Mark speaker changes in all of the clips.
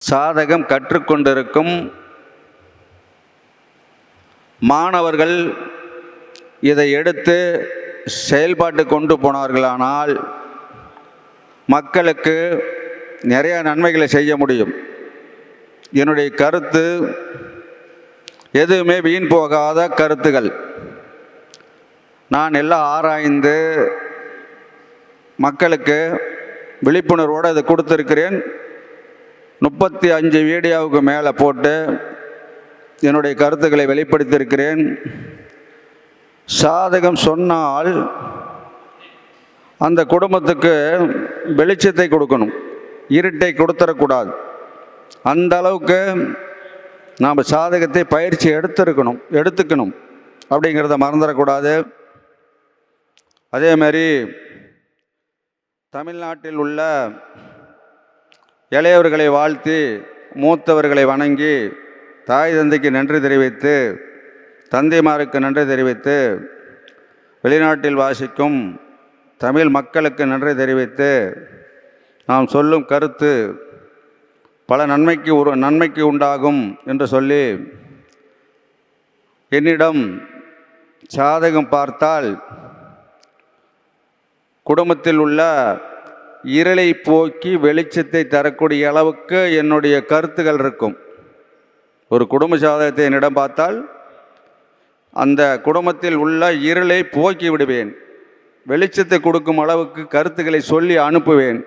Speaker 1: சாதகம் கற்றுக்கொண்டிருக்கும் மாணவர்கள் இதை எடுத்து செயல்பாட்டு கொண்டு போனார்களானால் மக்களுக்கு நிறைய நன்மைகளை செய்ய முடியும். என்னுடைய கருத்து எதுவுமே வீண் போகாத கருத்துகள். நான் எல்லாம் ஆராய்ந்து மக்களுக்கு விழிப்புணர்வோடு அதை கொடுத்துருக்கிறேன். 35 வீடியோவுக்கு மேலே போட்டு என்னுடைய கருத்துக்களை வெளிப்படுத்தியிருக்கிறேன். சாதகம் சொன்னால் அந்த குடும்பத்துக்கு வெளிச்சத்தை கொடுக்கணும், இருட்டை கொடுத்துடக்கூடாது. அந்த அளவுக்கு நாம் சாதகத்தை பயிற்சி எடுத்துக்கணும் அப்படிங்கிறத மறந்துடக்கூடாது. அதேமாதிரி தமிழ்நாட்டில் உள்ள இளையவர்களை வாழ்த்தி மூத்தவர்களை வணங்கி தாய் தந்தைக்கு நன்றி தெரிவித்து தந்தைமாருக்கு நன்றி தெரிவித்து வெளிநாட்டில் வாசிக்கும் தமிழ் மக்களுக்கு நன்றி தெரிவித்து நாம் சொல்லும் கருத்து பல நன்மைக்கு உண்டாகும் என்று சொல்லி என்னிடம் சாதகம் பார்த்தால் குடும்பத்தில் உள்ள இருளை போக்கி வெளிச்சத்தை தரக்கூடிய அளவுக்கு என்னுடைய கருத்துக்கள் இருக்கும். ஒரு குடும்ப சாதகத்தை என்னிடம் பார்த்தால் அந்த குடும்பத்தில் உள்ள இருளை போக்கி விடுவேன், வெளிச்சத்தை கொடுக்கும் அளவுக்கு கருத்துக்களை சொல்லி அனுப்புவேன்.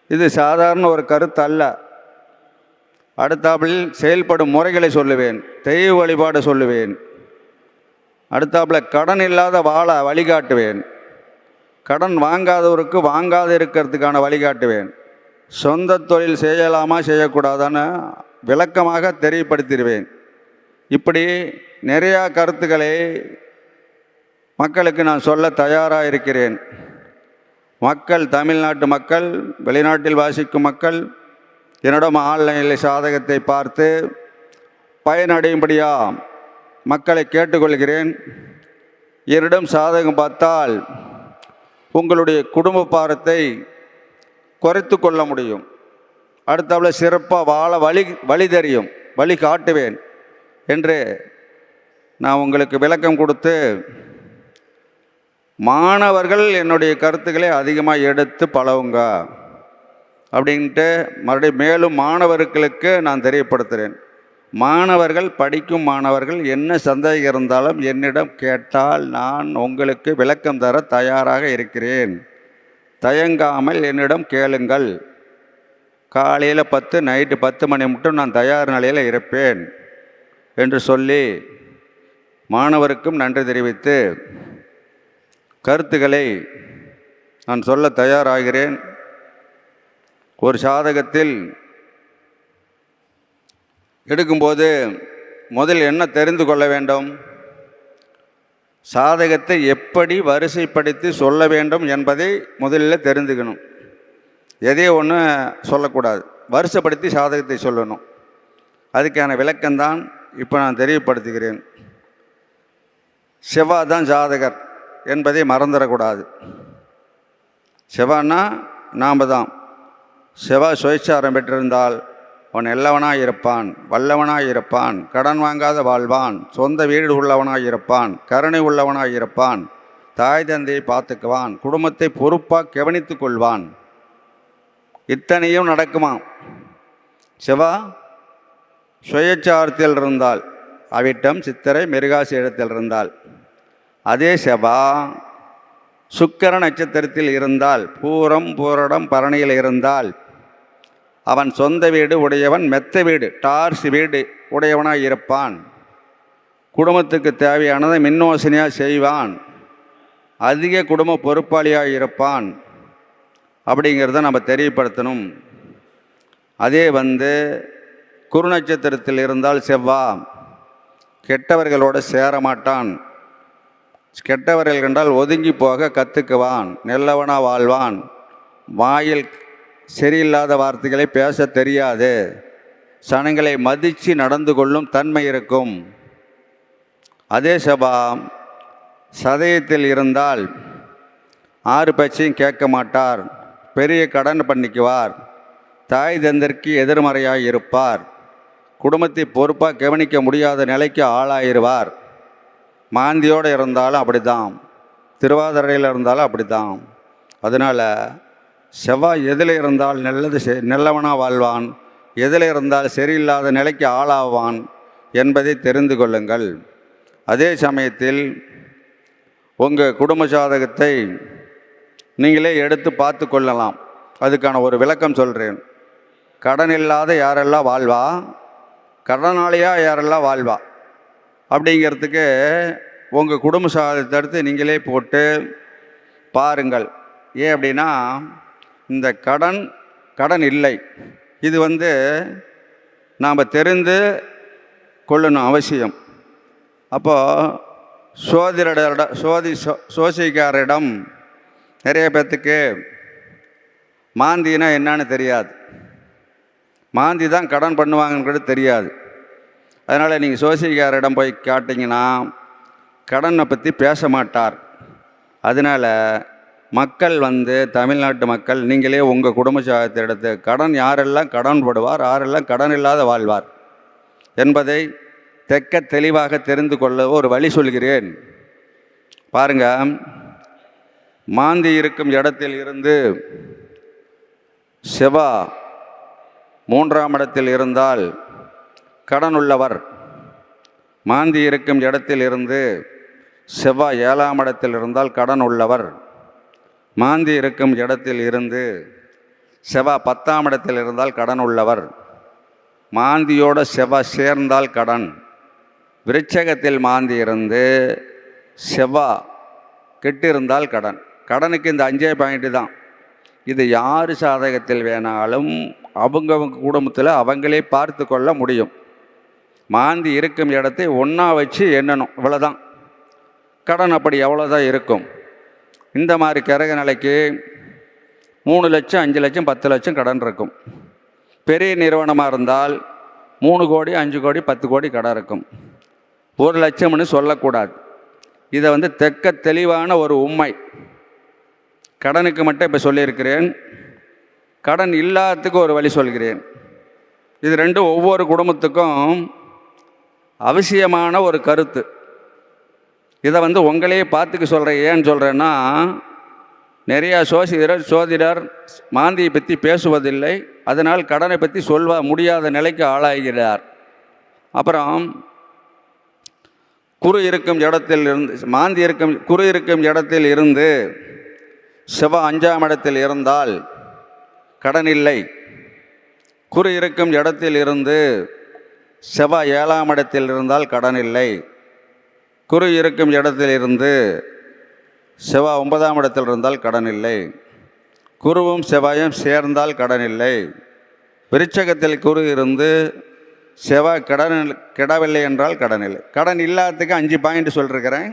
Speaker 1: இது சாதாரண ஒரு கருத்து அல்ல. அடுத்தாப்பில் செயல்படும் முறைகளை சொல்லுவேன், தெய்வ வழிபாடு சொல்லுவேன். அடுத்தாப்பில் கடன் இல்லாத வாழ வழிகாட்டுவேன், கடன் வாங்காதவருக்கு வாங்காத இருக்கிறதுக்கான வழிகாட்டுவேன், சொந்த தொழில் செய்யலாமா செய்யக்கூடாதான்னு விளக்கமாக தெரியப்படுத்திடுவேன். இப்படி நிறையா கருத்துக்களை மக்களுக்கு நான் சொல்ல தயாராக இருக்கிறேன். மக்கள், தமிழ்நாட்டு மக்கள், வெளிநாட்டில் வாசிக்கும் மக்கள் என்னிடம் ஆன்லைனில் சாதகத்தை பார்த்து பயனடையும்படியா மக்களை கேட்டுக்கொள்கிறேன். என்னிடம் சாதகம் பார்த்தால் உங்களுடைய குடும்ப பாரத்தை குறைத்து கொள்ள முடியும். அடுத்தவளை சிறப்பாக வாழ வழி தெரியும், வழி காட்டுவேன் என்று நான் உங்களுக்கு விளக்கம் கொடுத்து மாணவர்கள் என்னுடைய கருத்துக்களை அதிகமாக எடுத்து பழகுங்க அப்படின்ட்டு மறுபடியும் மேலும் மாணவர்களுக்கு நான் தெரியப்படுத்துகிறேன். மாணவர்கள், படிக்கும் மாணவர்கள் என்ன சந்தேகம் இருந்தாலும் என்னிடம் கேட்டால் நான் உங்களுக்கு விளக்கம் தர தயாராக இருக்கிறேன். தயங்காமல் என்னிடம் கேளுங்கள். காலையில் 10 நைட்டு 10 மணி மட்டும் நான் தயார் நிலையில் இருப்பேன் என்று சொல்லி மாணவருக்கும் நன்றி தெரிவித்து கருத்துக்களை நான் சொல்ல தயாராகிறேன். ஒரு சாதகத்தில் எடுக்கும்போது முதல் என்ன தெரிந்து கொள்ள வேண்டும், சாதகத்தை எப்படி வரிசைப்படுத்தி சொல்ல வேண்டும் என்பதை முதலில் தெரிந்துக்கணும். எதே ஒன்று சொல்லக்கூடாது, வரிசைப்படுத்தி சாதகத்தை சொல்லணும். அதுக்கான விளக்கம்தான் இப்போ நான் தெரியப்படுத்துகிறேன். செவ்வாய் தான் ஜாதகர் என்பதை மறந்துடக்கூடாது. செவ்வாய்னா நாம் தான். செவ்வாய் சுயச்சாரம் பெற்றிருந்தால் அவன் எல்லவனாக இருப்பான், வல்லவனாக இருப்பான், கடன் வாங்காத வாழ்வான், சொந்த வீடு உள்ளவனாக இருப்பான், கருணை உள்ளவனாக இருப்பான், தாய் தந்தையை பார்த்துக்குவான், குடும்பத்தை பொறுப்பாக கவனித்து கொள்வான். இத்தனையும் நடக்குமா? செவ்வாய் சுயச்சாரத்தில் இருந்தால், அவிட்டம் சித்திரை மிருகாசி இடத்தில் இருந்தால். அதே செவ்வாய் சுக்கிர நட்சத்திரத்தில் இருந்தால், பூரம் பூரடம் பரணியில் இருந்தால் அவன் சொந்த வீடு உடையவன், மெத்த வீடு டார்ஸ் வீடு உடையவனாக இருப்பான், குடும்பத்துக்கு தேவையானதை மின்னோசனையாக செய்வான், அதிக குடும்ப பொறுப்பாளியாக இருப்பான். அப்படிங்கிறத நம்ம தெரியப்படுத்தணும். அதே குரு நட்சத்திரத்தில் இருந்தால் செவ்வாய் கெட்டவர்களோடு சேரமாட்டான், கெட்டவர்கள் கண்டால் ஒதுங்கி போக கற்றுக்குவான், நல்லவனாக வாழ்வான், வாயில் சரியில்லாத வார்த்தைகளை பேச தெரியாது, சனங்களை மதித்து நடந்து கொள்ளும் தன்மை இருக்கும். அதே செவ்வாய் சதயத்தில் இருந்தால் 6 பேச்சையும் கேட்க மாட்டார், பெரிய கடன் பண்ணிக்குவார், தாய் தந்தற்கு எதிர்மறையாக இருப்பார். குடும்பத்தை பொறுப்பாக கவனிக்க முடியாத நிலைக்கு ஆளாயிருவார். மாந்தியோடு இருந்தாலும் அப்படி தான், திருவாதிரையில் இருந்தாலும் அப்படி தான். அதனால் செவ்வாய் எதில் இருந்தால் நல்லவனாக வாழ்வான், எதில் இருந்தால் சரியில்லாத நிலைக்கு ஆளாவான் என்பதை தெரிந்து கொள்ளுங்கள். அதே சமயத்தில் உங்கள் குடும்ப ஜாதகத்தை நீங்களே எடுத்து பார்த்து கொள்ளலாம். அதுக்கான ஒரு விளக்கம் சொல்கிறேன். கடன் இல்லாத யாரெல்லாம் வாழ்வா, கடனாளியாக யாரெல்லாம் வாழ்வா அப்படிங்கிறதுக்கு உங்கள் குடும்ப ஜாதகத்தை எடுத்து நீங்களே போட்டு பாருங்கள். ஏன் அப்படின்னா, இந்த கடன் இல்லை, இது நாம் தெரிந்து கொள்ளணும் அவசியம். அப்போது சோசிக்காரிடம் நிறைய பேர்த்துக்கு மாந்தினா என்னன்னு தெரியாது. மாந்தி தான் கடன் பண்ணுவாங்கன்னு தெரியாது. அதனால் நீங்கள் சோசிக்காரிடம் போய் காட்டிங்கன்னா கடனை பற்றி பேச மாட்டார். அதனால் மக்கள் தமிழ்நாட்டு மக்கள் நீங்களே உங்கள் குடும்ப ஜாதகத்தை எடுத்து கடன் யாரெல்லாம் கடன் படுவார், யாரெல்லாம் கடன் இல்லாத வாழ்வார் என்பதை தெக்க தெளிவாக தெரிந்து கொள்ள ஒரு வழி சொல்கிறேன். பாருங்க, மாந்தி இருக்கும் இடத்தில் இருந்து செவ்வாய் 3ஆம் இடத்தில் இருந்தால் கடன் உள்ளவர். மாந்தி இருக்கும் இடத்தில் இருந்து செவ்வாய் 7ஆம் இடத்தில் இருந்தால் கடன் உள்ளவர். மாந்தி இருக்கும் இடத்தில் இருந்து செவ்வாய் 10ஆம் இடத்தில் இருந்தால் கடன் உள்ளவர். மாந்தியோட செவ்வாய் சேர்ந்தால் கடன். விருச்சகத்தில் மாந்தி இருந்து செவ்வாய் கெட்டிருந்தால் கடன். கடனுக்கு இந்த 5 பாயிண்ட்டு தான். இது யார் சாதகத்தில் வேணாலும் அவங்கவங்க குடும்பத்தில் அவங்களே பார்த்து கொள்ள முடியும். மாந்தி இருக்கும் இடத்தை ஒன்றா வச்சு எண்ணணும், இவ்வளோதான். கடன் அப்படி எவ்வளோதான் இருக்கும். இந்த மாதிரி கிரக நிலைக்கு 3 லட்சம் 5 லட்சம் 10 லட்சம் கடன் இருக்கும். பெரிய நிறுவனமாக இருந்தால் 3 கோடி 5 கோடி 10 கோடி கடன் இருக்கும். 1 லட்சம்னு சொல்லக்கூடாது. இதை தெக்க தெளிவான ஒரு உண்மை. கடனுக்கு மட்டும் இப்போ சொல்லியிருக்கிறேன். கடன் இல்லாததுக்கு ஒரு வழி சொல்கிறேன். இது ரெண்டும் ஒவ்வொரு குடும்பத்துக்கும் அவசியமான ஒரு கருத்து. இதை உங்களே பார்த்துக்க சொல்கிறேன். ஏன்னு சொல்கிறேன்னா, நிறையா சோதிடர் மாந்தியை பற்றி பேசுவதில்லை. அதனால் கடனை பற்றி சொல்ல முடியாத நிலைக்கு ஆளாகிறார். அப்புறம் குரு இருக்கும் இடத்தில் இருந்து மாந்தி குரு இருக்கும் இடத்தில் இருந்து செவ்வாய் 5ஆம் இடத்தில் இருந்தால் கடன் இல்லை. குரு இருக்கும் இடத்தில் இருந்து செவ்வாய் 7ஆம் இடத்தில் இருந்தால் கடன் இல்லை. குரு இருக்கும் இடத்தில் இருந்து செவ்வாய் 9ஆம் இடத்தில் இருந்தால் கடன் இல்லை. குருவும் செவ்வாயும் சேர்ந்தால் கடன் இல்லை. விருச்சகத்தில் குரு இருந்து செவ்வாய் கிடவில்லை என்றால் கடன் இல்லை. கடன் இல்லாததுக்கு 5 பாயிண்ட் சொல்லிருக்கிறேன்.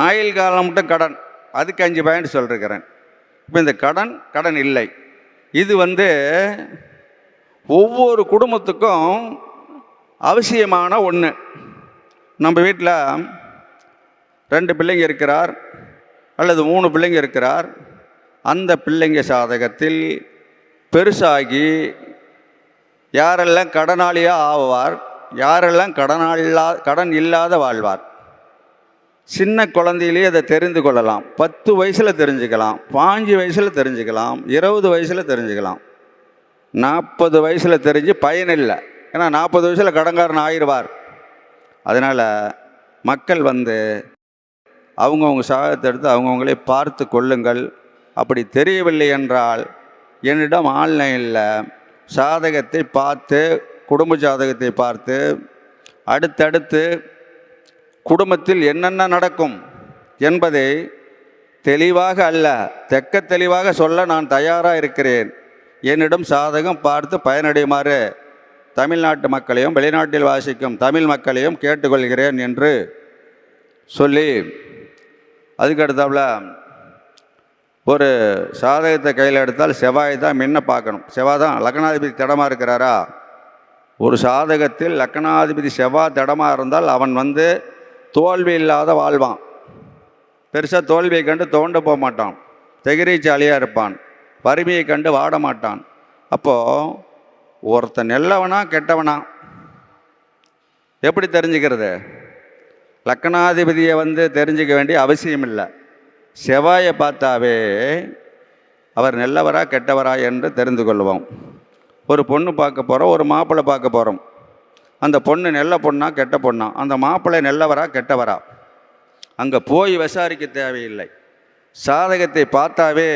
Speaker 1: ஆயுள் காலம் மட்டும் கடன், அதுக்கு 5 பாயிண்ட் சொல்லிருக்கிறேன். இப்போ இந்த கடன் இல்லை, இது ஒவ்வொரு குடும்பத்துக்கும் அவசியமான ஒன்று. நம்ம வீட்டில் 2 பிள்ளைங்க இருக்கிறார் அல்லது 3 பிள்ளைங்க இருக்கிறார். அந்த பிள்ளைங்க சாதகத்தில் பெருசாகி யாரெல்லாம் கடனாளியாக ஆவார், யாரெல்லாம் கடன் இல்லாத வாழ்வார். சின்ன குழந்தையிலேயே அதை தெரிந்து கொள்ளலாம். 10 வயசில் தெரிஞ்சுக்கலாம், 5 வயசில் தெரிஞ்சுக்கலாம், 20 வயசில் தெரிஞ்சுக்கலாம். 40 வயசில் தெரிஞ்சு பயனில்லை. ஏன்னா 40 வயசில் கடன்காரன் ஆயிடுவார். அதனால் மக்கள் அவங்கவுங்க சாதகத்தை எடுத்து அவங்கவுங்களே பார்த்து கொள்ளுங்கள். அப்படி தெரியவில்லை என்றால் என்னிடம் ஆன்லைனில் சாதகத்தை பார்த்து, குடும்ப ஜாதகத்தை பார்த்து அடுத்தடுத்து குடும்பத்தில் என்னென்ன நடக்கும் என்பதை தெளிவாக அல்ல, தெக்க தெளிவாக சொல்ல நான் தயாராக இருக்கிறேன். என்னிடம் சாதகம் பார்த்து பயனடையுமாறு தமிழ்நாட்டு மக்களையும் வெளிநாட்டில் வாசிக்கும் தமிழ் மக்களையும் கேட்டுக்கொள்கிறேன் என்று சொல்லி, அதுக்கடுத்தாப்புல ஒரு சாதகத்தை கையில் எடுத்தால் செவ்வாய் தான் முன்ன பார்க்கணும். செவ்வாய் தான் லக்னாதிபதி திடமாக இருக்கிறாரா? ஒரு சாதகத்தில் லக்னாதிபதி செவ்வாய் திடமாக இருந்தால் அவன் தோல்வி இல்லாத வாழ்வான். பெருசாக தோல்வியை கண்டு தோண்ட போக மாட்டான். திகிரிச்சாலியாக இருப்பான். வறுமையை கண்டு வாட மாட்டான். அப்போது ஒருத்தன் நல்லவனா கெட்டவனா எப்படி தெரிஞ்சுக்கிறது? லக்னாதிபதியை தெரிஞ்சிக்க வேண்டிய அவசியம் இல்லை. செவ்வாயை பார்த்தாவே அவர் நல்லவரா கெட்டவரா என்று தெரிந்து கொள்வோம். ஒரு பொண்ணு பார்க்க போகிறோம், ஒரு மாப்பிள்ளை பார்க்க போகிறோம். அந்த பொண்ணு நல்ல பொண்ணா கெட்ட பொண்ணா, அந்த மாப்பிள்ளை நல்லவரா கெட்டவரா, அங்கே போய் விசாரிக்க தேவையில்லை. சாதகத்தை பார்த்தாவே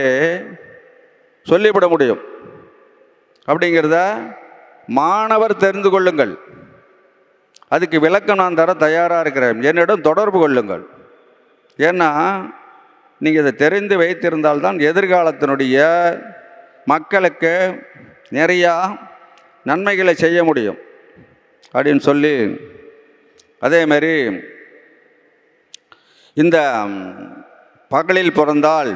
Speaker 1: சொல்லிவிட முடியும். அப்படிங்கிறத மாணவர் தெரிந்து கொள்ளுங்கள். அதுக்கு விளக்கம் நான் தர தயாராக இருக்கிறேன். என்னிடம் தொடர்பு கொள்ளுங்கள். ஏன்னா நீங்கள் இதை தெரிந்து வைத்திருந்தால்தான் எதிர்காலத்தினுடைய மக்களுக்கு நிறையா நன்மைகளை செய்ய முடியும் அப்படின்னு சொல்லி, அதேமாரி இந்த பகலில் பிறந்தால்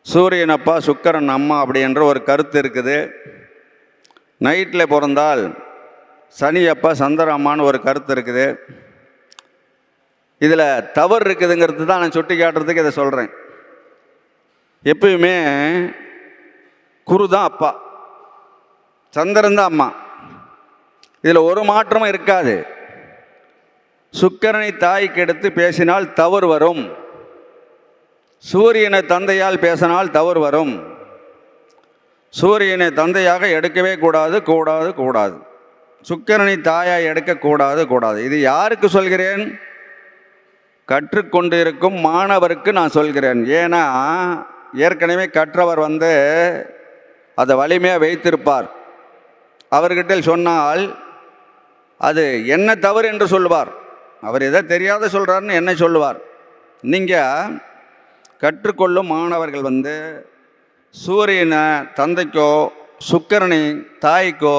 Speaker 1: சூரியன் அப்பா சுக்கிரன் அம்மா அப்படின்ற ஒரு கருத்து இருக்குது. நைட்டில் பிறந்தால் சனி அப்பா சந்திர அம்மான்னு ஒரு கருத்து இருக்குது. இதில் தவறு இருக்குதுங்கிறது தான் நான் சுட்டி காட்டுறதுக்கு இதை சொல்கிறேன். எப்பயுமே குரு தான் அப்பா, சந்திரன் தான் அம்மா. இதில் ஒரு மாற்றமும் இருக்காது. சுக்கிரனை தாய்க்கு எடுத்து பேசினால் தவறு வரும், சூரியனை தந்தையால் பேசினால் தவறு வரும். சூரியனை தந்தையாக எடுக்கவே கூடாது கூடாது கூடாது. சுக்கிரனை தாயாய் எடுக்கக்கூடாது கூடாது. இது யாருக்கு சொல்கிறேன்? கற்றுக்கொண்டு இருக்கும் மாணவருக்கு நான் சொல்கிறேன். ஏன்னா ஏற்கனவே கற்றவர் அதை வலிமையாக வைத்திருப்பார். அவர்கிட்ட சொன்னால் அது என்ன தவறு என்று சொல்லுவார். அவர் எதை தெரியாத சொல்கிறாருன்னு என்ன சொல்லுவார். நீங்கள் கற்றுக்கொள்ளும் மாணவர்கள் சூரியனை தந்தைக்கோ சுக்கிரனை தாய்க்கோ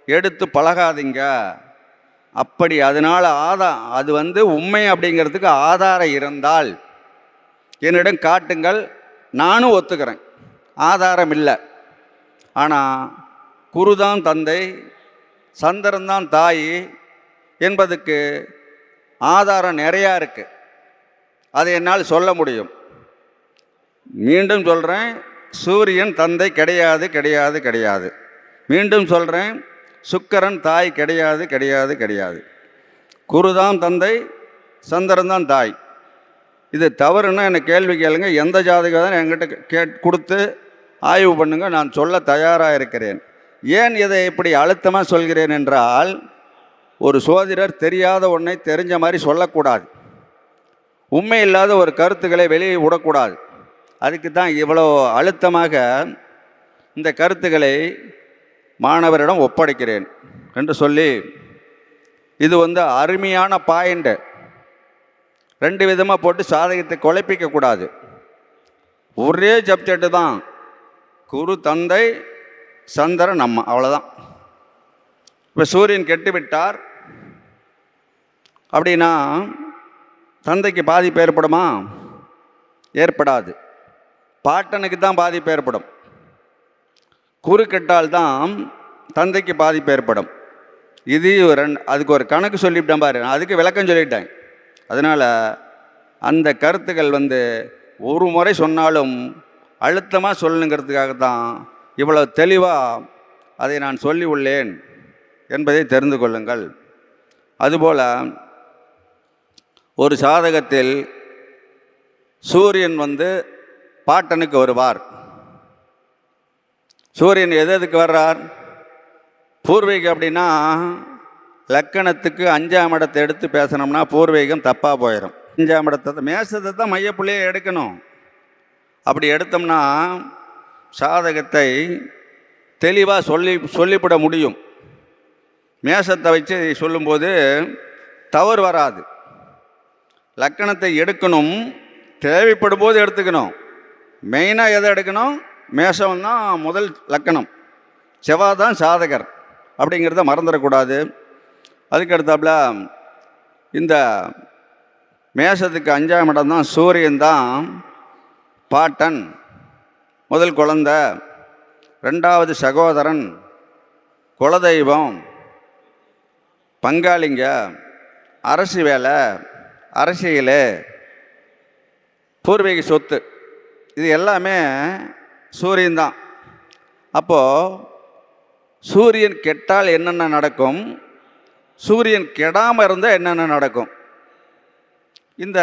Speaker 1: எடுத்து பழகாதீங்க. அப்படி அதனால் அது உண்மை அப்படிங்கிறதுக்கு ஆதாரம் இருந்தால் என்னிடம் காட்டுங்கள், நானும் ஒத்துக்கிறேன். ஆதாரம் இல்லை. ஆனால் குருதான் தந்தை, சந்திரன்தான் தாய் என்பதுக்கு ஆதாரம் நிறையா இருக்குது. அதை என்னால் சொல்ல முடியும். மீண்டும் சொல்கிறேன், சூரியன் தந்தை கிடையாது கிடையாது கிடையாது. மீண்டும் சொல்கிறேன், சுக்கிரன் தாய் கிடையாது கிடையாது கிடையாது. குருதான் தந்தை, சந்திரன் தான் தாய். இது தவறுன்னா என்னை கேள்வி கேளுங்க. எந்த ஜாதகம் தான் என்கிட்ட கொடுத்து ஆய்வு பண்ணுங்க, நான் சொல்ல தயாராக இருக்கிறேன். ஏன் இதை இப்படி அழுத்தமாக சொல்கிறேன் என்றால், ஒரு சோதிடர் தெரியாத ஒன்றை தெரிஞ்ச மாதிரி சொல்லக்கூடாது. உண்மை இல்லாத ஒரு கருத்துக்களை வெளியே விடக்கூடாது. அதுக்கு தான் இவ்வளோ அழுத்தமாக இந்த கருத்துக்களை மாணவரிடம் ஒப்படைக்கிறேன் என்று சொல்லி, இது அருமையான பாயிண்ட். ரெண்டு விதமாக போட்டு சாதகத்தை குழப்பிக்கக்கூடாது. ஒரே சப்ஜெக்டு தான், குரு தந்தை, சந்திரன் அம்மா, அவ்வளோதான். இப்போ சூரியன் கெட்டுவிட்டார் அப்படின்னா தந்தைக்கு பாதிப்பு ஏற்படுமா? ஏற்படாது. பாட்டனுக்கு தான் பாதிப்பு ஏற்படும். குரு கெட்டால்தான் தந்தைக்கு பாதிப்பு ஏற்படும். இது அதுக்கு ஒரு கணக்கு சொல்லிவிட்டேன் பாரு, அதுக்கு விளக்கம் சொல்லிட்டேன். அதனால் அந்த கருத்துக்கள் ஒரு முறை சொன்னாலும் அழுத்தமாக சொல்லணுங்கிறதுக்காகத்தான் இவ்வளோ தெளிவாக அதை நான் சொல்லி உள்ளேன் என்பதை தெரிந்து கொள்ளுங்கள். அதுபோல் ஒரு சாதகத்தில் சூரியன் பாட்டனுக்கு வருவார். சூரியன் எதுக்கு வர்றார்? பூர்வீகம். அப்படின்னா லக்கணத்துக்கு 5ஆம் இடத்தை எடுத்து பேசணும்னா பூர்வீகம் தப்பாக போயிடும். 5ஆம் இடத்தை மேசத்தை தான் மையப்புள்ளியே எடுக்கணும். அப்படி எடுத்தோம்னா சாதகத்தை தெளிவாக சொல்லிவிட முடியும். மேசத்தை வச்சு சொல்லும்போது தவறு வராது. லக்கணத்தை எடுக்கணும், தேவைப்படும் போது எடுத்துக்கணும். மெயினாக எதை எடுக்கணும்? மேஷம்தான் முதல் லக்கணம், செவ்வாய் தான் சாதகர் அப்படிங்கிறத மறந்துடக்கூடாது. அதுக்கு அடுத்தாப்புல இந்த மேஷத்துக்கு 5ஆம் இடம் தான் சூரியன் தான் பாட்டன், முதல் குழந்தை, 2வது சகோதரன், குலதெய்வம், பங்காளிங்க, அரசு வேலை, அரசியல், பூர்வீக சொத்து, இது எல்லாமே சூரியன் தான். அப்போது சூரியன் கெட்டால் என்னென்ன நடக்கும், சூரியன் கெடாமல் இருந்தால் என்னென்ன நடக்கும், இந்த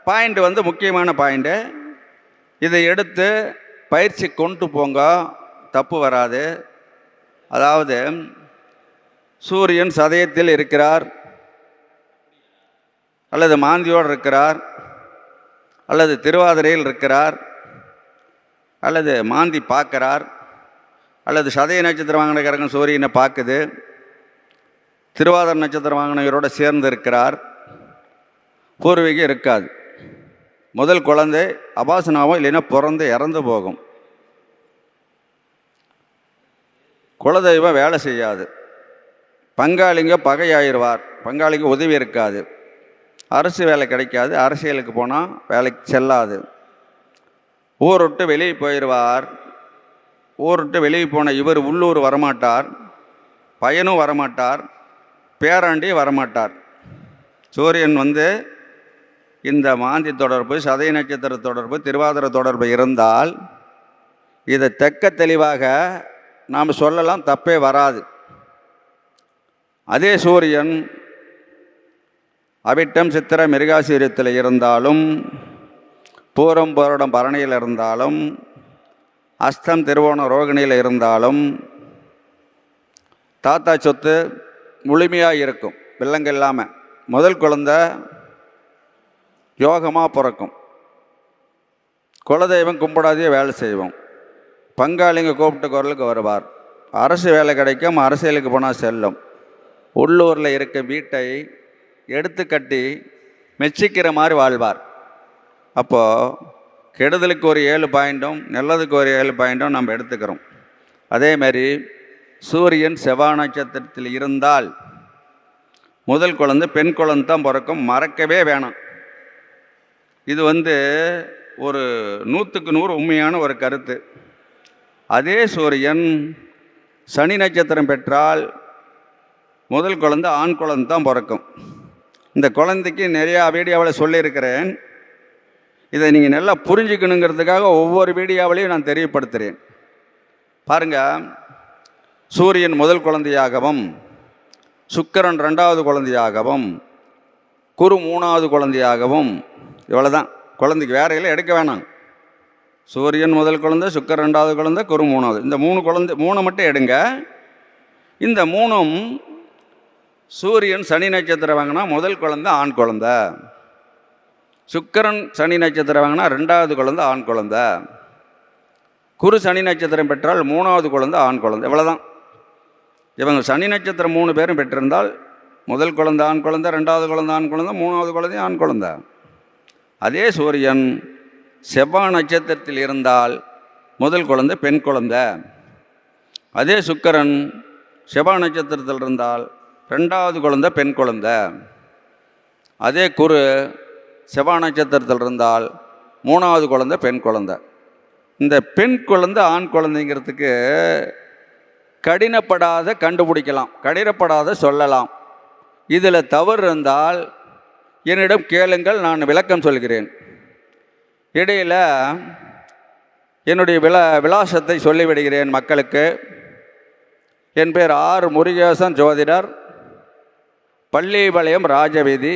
Speaker 1: பாயிண்ட் முக்கியமான பாயிண்ட்டு. இதை எடுத்து பயிற்சி கொண்டு போங்க, தப்பு வராது. அதாவது சூரியன் சதயத்தில் இருக்கிறார், அல்லது மாந்தியோடு இருக்கிறார், அல்லது திருவாதிரையில் இருக்கிறார், அல்லது மாந்தி பார்க்குறார், அல்லது சதய நட்சத்திரம் வாங்கினக்காரங்க சூரியனை பார்க்குது, திருவாதிரை நட்சத்திரம் வாங்கினவரோட சேர்ந்து இருக்கிறார், பூர்வீகம் இருக்காது. முதல் குழந்தை அபாசனாவும் இல்லைன்னா பிறந்து இறந்து போகும். குலதெய்வம் வேலை செய்யாது. பங்காளிங்க பகையாயிருவார், பங்காளிங்க உதவி இருக்காது. அரசு வேலை கிடைக்காது, அரசியலுக்கு போனால் வேலைக்கு செல்லாது. ஊர் விட்டு வெளியே போயிடுவார். ஊர் விட்டு வெளியே போன இவர் உள்ளூர் வரமாட்டார், பையனும் வரமாட்டார், பேராண்டி வரமாட்டார். சூரியன் இந்த மாந்தி தொடர்பு, சதய நட்சத்திர தொடர்பு, திருவாதிரை தொடர்பு இருந்தால் இதை தெக்க தெளிவாக நாம் சொல்லலாம், தப்பே வராது. அதே சூரியன் அவிட்டம் சித்திர மிருகாசீரியத்தில் இருந்தாலும், பூரம் போராடம் பரணியில் இருந்தாலும், அஸ்தம் திருவோணம் ரோகிணியில் இருந்தாலும் தாத்தா சொத்து முழுமையாக இருக்கும், வில்லங்க இல்லாமல். முதல் குழந்தை யோகமாக பிறக்கும். குலதெய்வம் கும்பிடாதே வேலை செய்வோம். பங்காளிங்க கூப்பிட்ட குரலுக்கு வருவார். அரசு வேலை கிடைக்கும், அரசியலுக்கு போனால் செல்லும். உள்ளூரில் இருக்க வீட்டை எடுத்து கட்டி மெச்சிக்கிற மாதிரி வாழ்வார். அப்போது கெடுதலுக்கு ஒரு 7 பாயிண்ட்டும் நல்லதுக்கு ஒரு 7 பாயிண்ட்டும் நம்ம எடுத்துக்கிறோம். அதேமாரி சூரியன் செவ்வாய் நட்சத்திரத்தில் இருந்தால் முதல் குழந்தை பெண் குழந்தை தான் பிறக்கும், மறக்கவே வேணாம். இது ஒரு 100க்கு 100 உண்மையான ஒரு கருத்து. அதே சூரியன் சனி நட்சத்திரம் பெற்றால் முதல் குழந்தை ஆண் குழந்தை தான் பிறக்கும். இந்த குழந்தைக்கு நிறையா வீடியோவில் சொல்லியிருக்கிறேன். இதை நீங்கள் நல்லா புரிஞ்சுக்கணுங்கிறதுக்காக ஒவ்வொரு வீடியோவிலையும் நான் தெரியப்படுத்துகிறேன். பாருங்கள், சூரியன் முதல் குழந்தையாகவும், சுக்கிரன் 2வது குழந்தையாகவும், குரு 3வது குழந்தையாகவும், இவ்வளோதான். குழந்தைக்கு வேற இல்லை, எடுக்க வேணாம். சூரியன் முதல் குழந்தை, சுக்கிரன் 2வது குழந்தை, குரு 3வது. இந்த 3 மட்டும் எடுங்க. இந்த 3ம் சூரியன் சனி நட்சத்திரம் வாங்கினா முதல் குழந்தை ஆண் குழந்தை, சுக்கிரன் சனி நட்சத்திரம் வாங்கினா 2வது குழந்தை ஆண் குழந்தை, குரு சனி நட்சத்திரம் பெற்றால் 3வது குழந்தை ஆண் குழந்தை. இவ்வளோதான். இவங்க சனி நட்சத்திரம் 3 பேரும் பெற்றிருந்தால் முதல் குழந்தை ஆண் குழந்தை, 2வது குழந்தை ஆண் குழந்தை, 3வது குழந்தை ஆண் குழந்தை. அதே சூரியன் செவ்வாய் நட்சத்திரத்தில் இருந்தால் முதல் குழந்தை பெண் குழந்தை. அதே சுக்கிரன் செவ்வாய் நட்சத்திரத்தில் இருந்தால் 2வது குழந்தை பெண் குழந்தை. அதே குரு செவ்வாய் நட்சத்திரத்தில் இருந்தால் 3வது குழந்தை பெண் குழந்தை. இந்த பெண் குழந்தை ஆண் குழந்தைங்கிறதுக்கு கடினப்படாத கண்டுபிடிக்கலாம், கடினப்படாத சொல்லலாம். இதில் தவறு இருந்தால் என்னிடம் கேளுங்கள், நான் விளக்கம் சொல்கிறேன். இடையில் என்னுடைய விலாசத்தை சொல்லிவிடுகிறேன் மக்களுக்கு. என் பேர் ஆர் முருகேசன் ஜோதிடர், பள்ளிபாளையம் ராஜவீதி.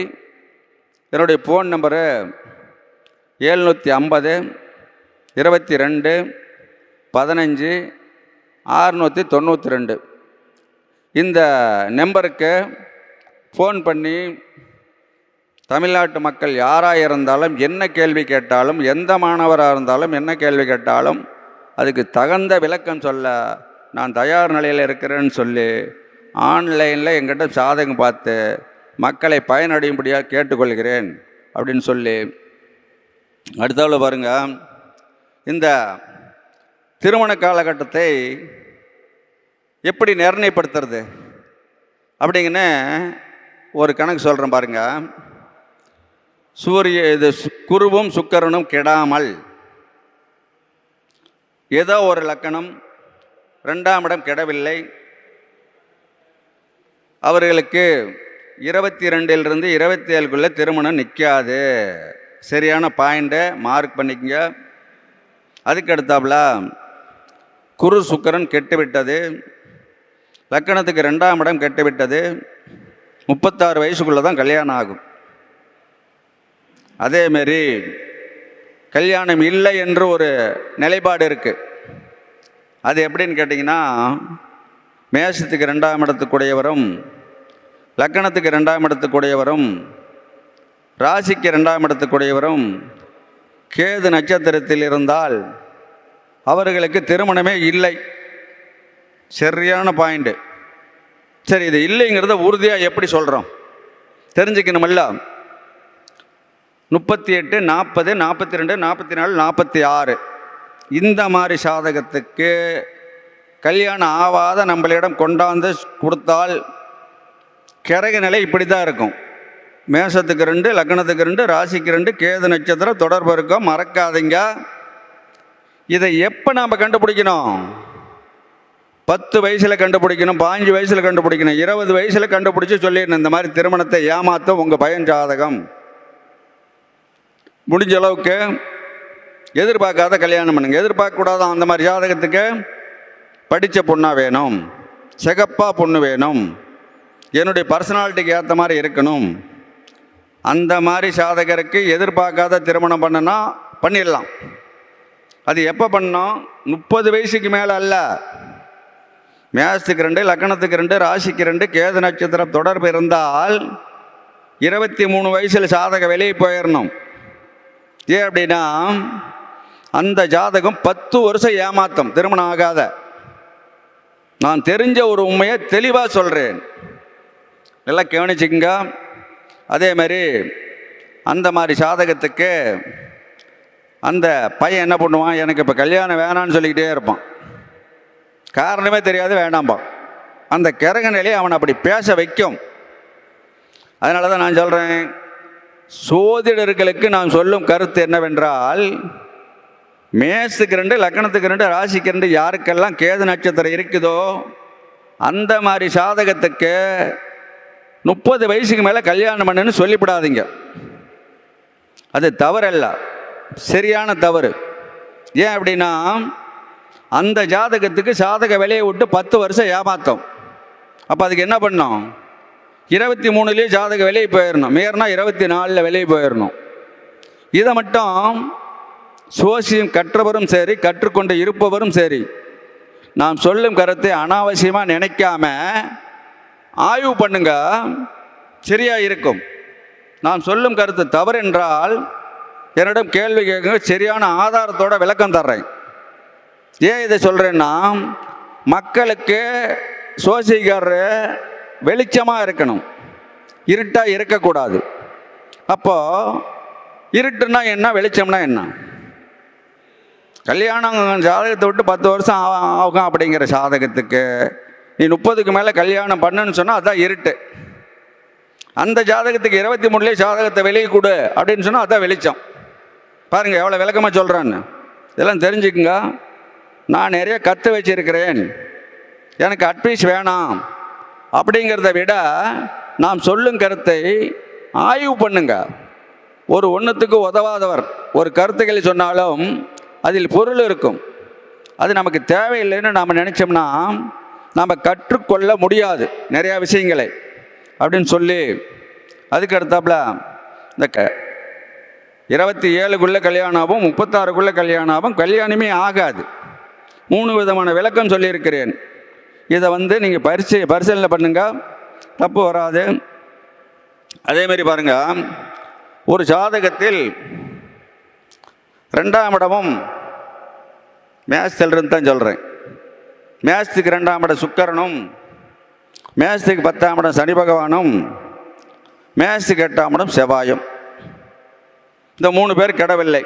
Speaker 1: என்னுடைய ஃபோன் நம்பரு 750 22 15 692. இந்த நம்பருக்கு ஃபோன் பண்ணி தமிழ்நாட்டு மக்கள் யாராக இருந்தாலும் என்ன கேள்வி கேட்டாலும், எந்த மாணவராக இருந்தாலும் என்ன கேள்வி கேட்டாலும் அதுக்கு தகுந்த விளக்கம் சொல்ல நான் தயார் நிலையில் இருக்கிறேன்னு சொல்லி ஆன்லைனில் எங்கிட்ட சாதகம் பார்த்து மக்களை பயனடையும்படியாக கேட்டுக்கொள்கிறேன் அப்படின்னு சொல்லி. அடுத்தவளை பாருங்கள், இந்த திருமண காலகட்டத்தை எப்படி நிர்ணயப்படுத்துறது அப்படிங்கன்னு ஒரு கணக்கு சொல்கிறேன் பாருங்கள். இது குருவும் சுக்கிரனும் கெடாமல் ஏதோ ஒரு லக்கணம் 2ஆம் இடம் கெடவில்லை, அவர்களுக்கு 22லிருந்து 27க்குள்ளே திருமணம் நிற்காது. சரியான பாயிண்ட்டை மார்க் பண்ணிக்கங்க. அதுக்கு அடுத்தாப்புல குரு சுக்கிரன் கெட்டுவிட்டது, லக்கணத்துக்கு 2ஆம் இடம் கெட்டுவிட்டது, 36 வயசுக்குள்ளே தான் கல்யாணம் ஆகும். அதேமாரி கல்யாணம் இல்லை என்று ஒரு நிலைப்பாடு இருக்குது. அது எப்படின்னு கேட்டிங்கன்னா, மேஷத்துக்கு 2ஆம் இடத்துக்குடையவரும், லக்கணத்துக்கு 2ஆம் இடத்துக்குடையவரும், ராசிக்கு 2ஆம் இடத்துக்குடையவரும் கேது நட்சத்திரத்தில் இருந்தால் அவர்களுக்கு திருமணமே இல்லை. சரியான பாயிண்ட்டு. சரி, இது இல்லைங்கிறத உறுதியாக எப்படி சொல்கிறோம் தெரிஞ்சுக்கணுமல்ல. 38, 40, 42, 44, 46 இந்த மாதிரி சாதகத்துக்கு கல்யாணம் ஆகாத நம்மளிடம் கொண்டாந்து கொடுத்தால் கிரக நிலை இப்படி தான் இருக்கும். மேஷத்துக்கு 2, லக்னத்துக்கு 2, ராசிக்கு 2, கேது நட்சத்திரம் தொடர்பு இருக்கும். மறக்காதீங்க. இதை எப்போ நாம் கண்டுபிடிக்கணும்? 10 வயசில் கண்டுபிடிக்கணும், 15 வயசில் கண்டுபிடிக்கணும், 20 வயசில் கண்டுபிடிச்சி சொல்லிடணும், இந்த மாதிரி திருமணத்தை ஏமாற்ற உங்கள் பையன் ஜாதகம். முடிஞ்ச அளவுக்கு எதிர்பார்க்காத கல்யாணம் பண்ணுங்க. எதிர்பார்க்கக்கூடாது. அந்த மாதிரி ஜாதகத்துக்கு படித்த பொண்ணாக வேணும், சிகப்பாக பொண்ணு வேணும், என்னுடைய பர்சனாலிட்டிக்கு ஏற்ற மாதிரி இருக்கணும். அந்த மாதிரி சாதகருக்கு எதிர்பார்க்காத திருமணம் பண்ணுனா பண்ணிடலாம். அது எப்போ பண்ணோம்? 30 வயசுக்கு மேலே அல்ல. மேஷத்துக்கு 2, லக்கணத்துக்கு 2, ராசிக்கு 2, கேது நட்சத்திரம் தொடர்பு இருந்தால் 23 வயசில் சாதகம் வெளியே போயிடணும். ஏன் அப்படின்னா, அந்த ஜாதகம் 10 வருஷம் ஏமாத்தம், திருமணம் ஆகாத. நான் தெரிஞ்ச ஒரு உண்மையை தெளிவாக சொல்கிறேன், எல்லாம் கவனிச்சுக்குங்க. அதே மாதிரி அந்த மாதிரி சாதகத்துக்கு அந்த பையன் என்ன பண்ணுவான்? எனக்கு இப்போ கல்யாணம் வேணான்னு சொல்லிக்கிட்டே இருப்பான். காரணமே தெரியாது, வேண்டாம்பான். அந்த கிரக நிலையை அவனை அப்படி பேச வைக்கும். அதனால தான் நான் சொல்கிறேன், சோதிடர்களுக்கு நான் சொல்லும் கருத்து என்னவென்றால், மேஷத்துக்கு 2, லக்கணத்துக்கு 2, ராசிக்கு 2 யாருக்கெல்லாம் கேது நட்சத்திரம் இருக்குதோ அந்த மாதிரி சாதகத்துக்கு 30 வயசுக்கு மேலே கல்யாணம் பண்ணுன்னு சொல்லிவிடாதீங்க. அது தவறல்ல, சரியான தவறு. ஏன் அப்படின்னா, அந்த ஜாதகத்துக்கு சாதக விலையை விட்டு 10 வருஷம் ஏமாத்தம். அப்போ அதுக்கு என்ன பண்ணோம்? 23லேயே ஜாதக வெளியே போயிடணும், மீறினா 24ல் வெளியே போயிடணும். இதை மட்டும் சோசியம் கற்றவரும் சரி, கற்றுக்கொண்டு இருப்பவரும் சரி, நாம் சொல்லும் கருத்தை அனாவசியமாக நினைக்காம ஆய்வு பண்ணுங்க, சரியாக இருக்கும். நான் சொல்லும் கருத்து தவறு என்றால் என்னிடம் கேள்வி கேட்குங்க, சரியான ஆதாரத்தோட விளக்கம் தர்றேன். ஏன் இதை சொல்கிறேன்னா, மக்களுக்கு சோசியக்காரர் வெளிச்சமாக இருக்கணும், இருட்டாக இருக்கக்கூடாது. அப்போது இருட்டுன்னா என்ன, வெளிச்சம்னா என்ன? கல்யாணம் ஜாதகத்தை விட்டு 10 வருஷம் ஆகும் அப்படிங்கிற சாதகத்துக்கு நீ 30க்கு மேலே கல்யாணம் பண்ணுன்னு சொன்னால் அதுதான் இருட்டு. அந்த ஜாதகத்துக்கு 23லேயே ஜாதகத்தை வெளியே கொடு அப்படின்னு சொன்னால் அதுதான் வெளிச்சம். பாருங்கள் எவ்வளோ விளக்கமாக சொல்கிறான்னு. இதெல்லாம் தெரிஞ்சுக்குங்க. நான் நிறைய கற்று வச்சிருக்கிறேன், எனக்கு அட்வைஸ் வேணாம் அப்படிங்கிறத விட நாம் சொல்லும் கருத்தை ஆய்வு பண்ணுங்க. ஒரு ஒன்றுத்துக்கு உதவாதவர் ஒரு கருத்துக்களை சொன்னாலும் அதில் பொருள் இருக்கும். அது நமக்கு தேவையில்லைன்னு நாம் நினச்சோம்னா நாம் கற்றுக்கொள்ள முடியாது நிறையா விஷயங்களை அப்படின்னு சொல்லி, அதுக்கு அடுத்தாப்புல இந்த 27க்குள்ளே கல்யாணம் ஆகும், 36க்குள்ளே கல்யாணம் ஆகும், கல்யாணமே ஆகாது. 3 விதமான விளக்கம் சொல்லியிருக்கிறேன். இதை நீங்கள் பரிசீலனை பண்ணுங்க, தப்பு வராது. அதேமாரி பாருங்கள், ஒரு ஜாதகத்தில் 2ஆம் இடமும் மேஷத்திலிருந்து தான் சொல்கிறேன். மேஷத்துக்கு 2ஆம் இடம் சுக்கிரனும், மேஷத்துக்கு 10ஆம் இடம் சனி பகவானும், மேஷத்துக்கு 8ஆம் இடம் செவ்வாயும். இந்த 3 பேர் கிடவில்லை.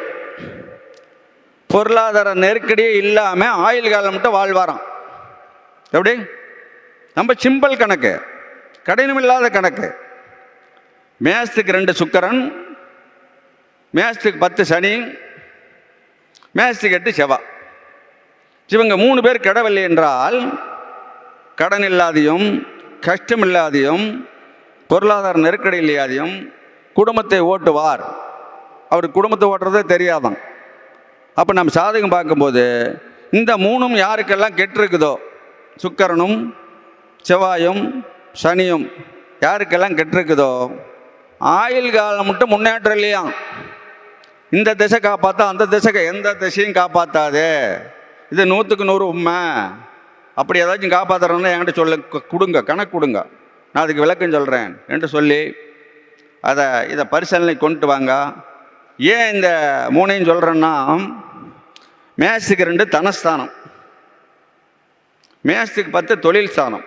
Speaker 1: பொருளாதார நெருக்கடியே இல்லாமல் ஆயுள் காலம் மட்டும் வாழ்வாராம். எப்படி? நம்ம சிம்பிள் கணக்கு, கடினமில்லாத கணக்கு. மேஷத்துக்கு 2 சுக்கிரன், மேஷத்துக்கு 10 சனி, மேஷத்துக்கு 8 செவ்வாய். இவங்க 3 பேர் கிடவில்லை என்றால் கடன் இல்லாதையும், கஷ்டம் இல்லாதையும், பொருளாதார நெருக்கடி இல்லாதையும் குடும்பத்தை ஓட்டுவார். அவர் குடும்பத்தை ஓட்டுறதே தெரியாதான். அப்போ நம்ம சாதகம் பார்க்கும்போது இந்த மூணும் யாருக்கெல்லாம் கெட்டிருக்குதோ, சுக்கிரனும் செவ்வாயும் சனியும் யாருக்கெல்லாம் கெட்டிருக்குதோ, ஆயுள் காலம் மட்டும் முன்னேற்றம் இல்லையா. இந்த திசை காப்பாற்றா, அந்த திசை எந்த திசையும் காப்பாற்றாது. இது 100க்கு 100 உண்மை. அப்படி ஏதாச்சும் காப்பாற்றுறோன்னா என்கிட்ட சொல்ல, கொடுங்க, கணக்கு கொடுங்க, நான் அதுக்கு விளக்கம் சொல்கிறேன் என்று சொல்லி இதை பரிசீலனை கொண்டு வாங்க. ஏன் இந்த மூணையும் சொல்கிறேன்னா, மேஷத்துக்கு 2 தனஸ்தானம், மேஷத்துக்கு 10 தொழில் ஸ்தானம்.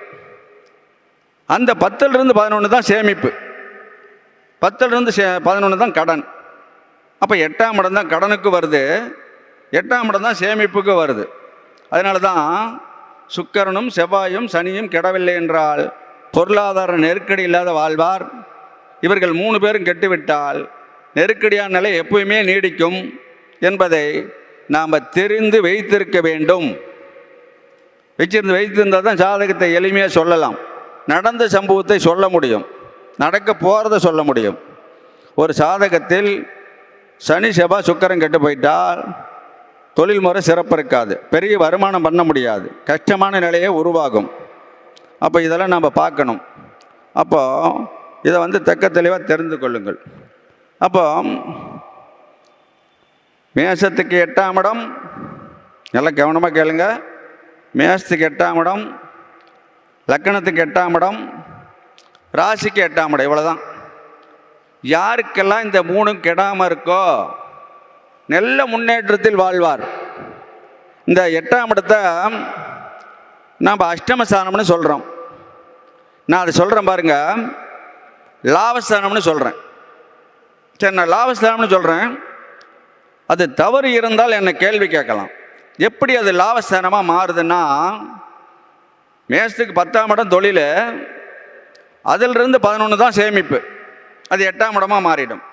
Speaker 1: அந்த 10லிருந்து 11 தான் சேமிப்பு, 10லிருந்து 11 தான் கடன். அப்போ 8ஆம் இடம் தான் கடனுக்கு வருது, 8ஆம் இடம் தான் சேமிப்புக்கு வருது. அதனால தான் சுக்கிரனும் செவ்வாயும் சனியும் கெடவில்லை என்றால் பொருளாதார நெருக்கடி இல்லாத வாழ்வார். இவர்கள் 3 பேரும் கெட்டுவிட்டால் நெருக்கடியான நிலை எப்பவுமே நீடிக்கும் என்பதை நாம் தெரிந்து வைத்திருக்க வேண்டும். வைத்திருந்தால் தான் ஜாதகத்தை எளிமையாக சொல்லலாம், நடந்த சம்பவத்தை சொல்ல முடியும், நடக்க போகிறத சொல்ல முடியும். ஒரு ஜாதகத்தில் சனி செவ்வாய் சுக்கிரன் கெட்டு போயிட்டால் தொழில் முறை சிறப்பு இருக்காது, பெரிய வருமானம் பண்ண முடியாது, கஷ்டமான நிலையே உருவாகும். அப்போ இதெல்லாம் நம்ம பார்க்கணும். அப்போது இதை தெக்க தெளிவாக தெரிந்து கொள்ளுங்கள். அப்போ மேஷத்துக்கு 8ஆம் இடம், நல்லா கவனமாக கேளுங்க. மேஷத்துக்கு 8ஆம் இடம், லக்கணத்துக்கு 8ஆம் இடம், ராசிக்கு 8ஆம் இடம். இவ்வளோதான். யாருக்கெல்லாம் இந்த 3 கெடாமல் இருக்கோ நல்ல முன்னேற்றத்தில் வாழ்வார். இந்த 8ஆம் இடத்தை நாம் அஷ்டமஸ்தானம்னு சொல்கிறோம். நான் அதை சொல்கிறேன் பாருங்க, லாபஸ்தானம்னு சொல்கிறேன். சரி, நான் லாபஸ்தானம்னு சொல்கிறேன். அது தவறு இருந்தால் என்னை கேள்வி கேட்கலாம். எப்படி அது லாபஸ்தானமாக மாறுதுன்னா, மேஷத்துக்கு 10ஆம் இடம் தொழில், அதிலிருந்து 11 தான் சேமிப்பு, அது 8ஆம் இடமாக மாறிடும்.